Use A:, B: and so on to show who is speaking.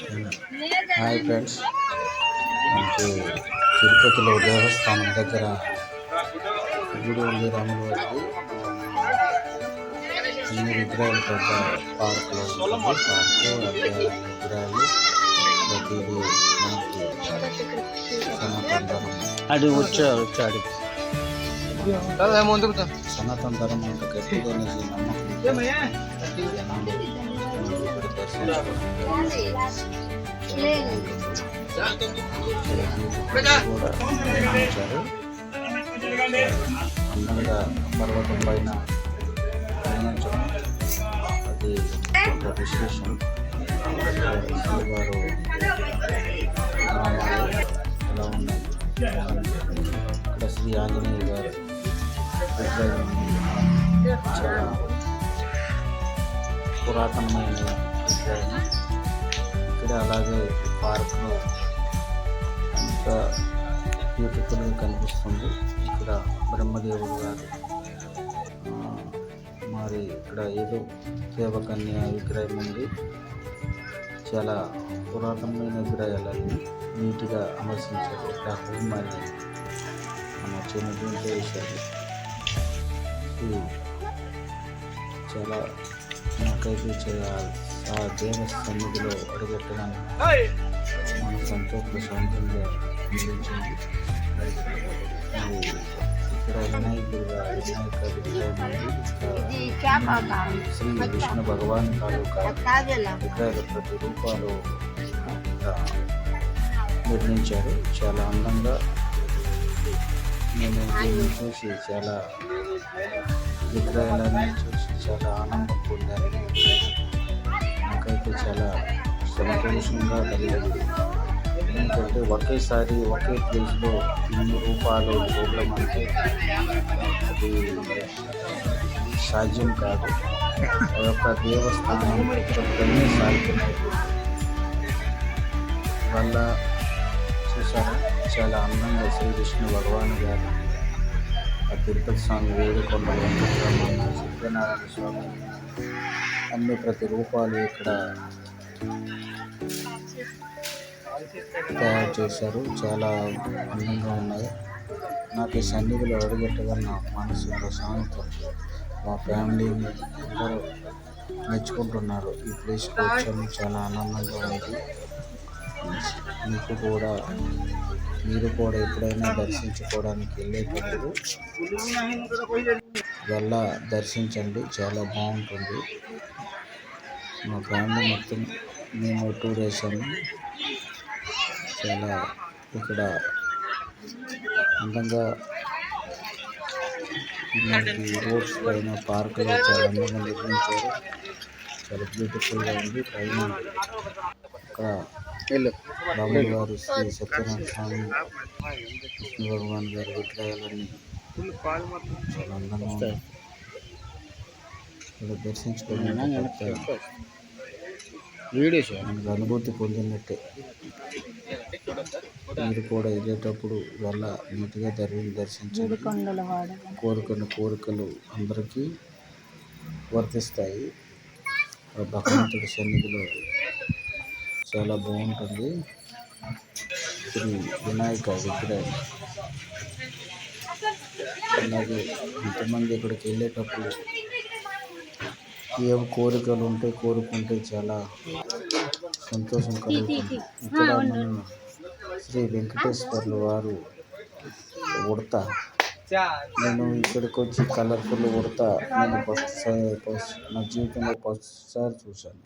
A: Hi friends, మనకి తిరుపతిలో దేవస్థానం దగ్గర గుడి ఉంది. రాముల వారిది అన్ని విగ్రహాలు పెద్ద పార్కులో ఉంటుంది. పార్కు విగ్రహాలు ప్రతిదీ మనకి సనాతన ధర్మం సనాతన ధర్మం అంటే గట్టిగా నమ్మకం అందంగా పర్వతం పైన ప్రయాణించడం అది ఒక విశేషం. శ్రీవారు ఎలా ఉన్నాయి ఇక్కడ శ్రీ ఆంజనేయ గారు చాలా పురాతనమైన విగ్రహం. ఇక్కడ అలాగే పార్క్లో అంత బ్యూటిఫుల్గా కనిపిస్తుంది. ఇక్కడ బ్రహ్మదేవుడు గారు మరి ఇక్కడ ఏదో దేవకన్య విగ్రహం ఉంది. చాలా పురాతనమైన విగ్రహాలు నీట్గా అమర్శించారు. ఇక్కడ హోమాన్ని మన చిన్న దీంట్లో వేశారు. ఇది చాలా నాకైతే ఆ దేవ సన్నిధిలో అడుగెట్టడానికి మన సంతో ప్రశాంతంగా అనిపించింది. ఇక్కడ వినాయక శ్రీ విష్ణు భగవాన్ తాలూకా విగ్రహాలు ప్రతి రూపాలు నిర్మించారు. చాలా అందంగా నేను దీన్ని చూసి చాలా విగ్రహాలన్నీ చూసి చాలా ఆనందం పొందాను. నాకైతే చాలా సంతోషంగా కలిగింది. ఎందుకంటే ఒకేసారి ఒకే ప్లేస్లో ఇన్ని రూపాయలు చూడడం అంటే అది సాధ్యం కాదు. ఆ యొక్క దేవస్థానం ఎక్కడికైనా సాధ్యమైంది వల్ల చూసారా చాలా అందంగా శ్రీ విష్ణు భగవాన్ గారు ఆ తిరుపతి స్వామి, వేడుకొండ వెంకటరమణ, సత్యనారాయణ స్వామి అన్ని ప్రతి రూపాలు ఇక్కడ తయారు చేశారు. చాలా అందంగా ఉన్నాయి. నాకు ఈ సన్నిధిలో అడుగెట్టగా నా మనసు ప్రశాంతం. మా ఫ్యామిలీని అందరూ మెచ్చుకుంటున్నారు. ఈ ప్లేస్కి వచ్చాము, చాలా ఆనందంగా ఉంది. మీరు కూడా ఎప్పుడైనా దర్శించుకోవడానికి వెళ్ళేటప్పుడు దర్శించండి. చాలా బాగుంటుంది. మా ఫ్యామిలీ మొత్తం మేము టూర్ వేసాము. చాలా ఇక్కడ అందంగా మనకి రోడ్స్ పైన పార్కులో చాలా అందంగా నిర్మించారు. చాలా బ్యూటిఫుల్గా ఉంది. పైన ఇక్కడ రాముల వారు, శ్రీ సత్యనారాయణ స్వామి, విష్ణు భగవాన్ గారి విగ్రహాలన్నీ చాలా అందంగా ఉన్నాయి. ఇక్కడ దర్శించుకోవడానికి మనకు అనుభూతి పొందినట్టే. మీరు కూడా వెళ్ళేటప్పుడు నీట్గా దర్శించండి. కోరుకున్న కోరికలు అందరికీ వర్తిస్తాయి. భగవంతుడి సన్నిధిలో చాలా బాగుంటుంది. శ్రీ వినాయక విగ్రహం అలాగే ఇంతమంది ఇక్కడికి వెళ్ళేటప్పుడు ఏం కోరికలు కోరుకుంటే చాలా సంతోషం కలుగుతుంది. ఇక్కడ మన శ్రీ వెంకటేశ్వర్ల వారు ఉడతా, నేను ఇక్కడికి వచ్చి కలర్ఫుల్ ఉడతా నేను నా జీవితంలో ఫస్ట్ సారి చూశాను.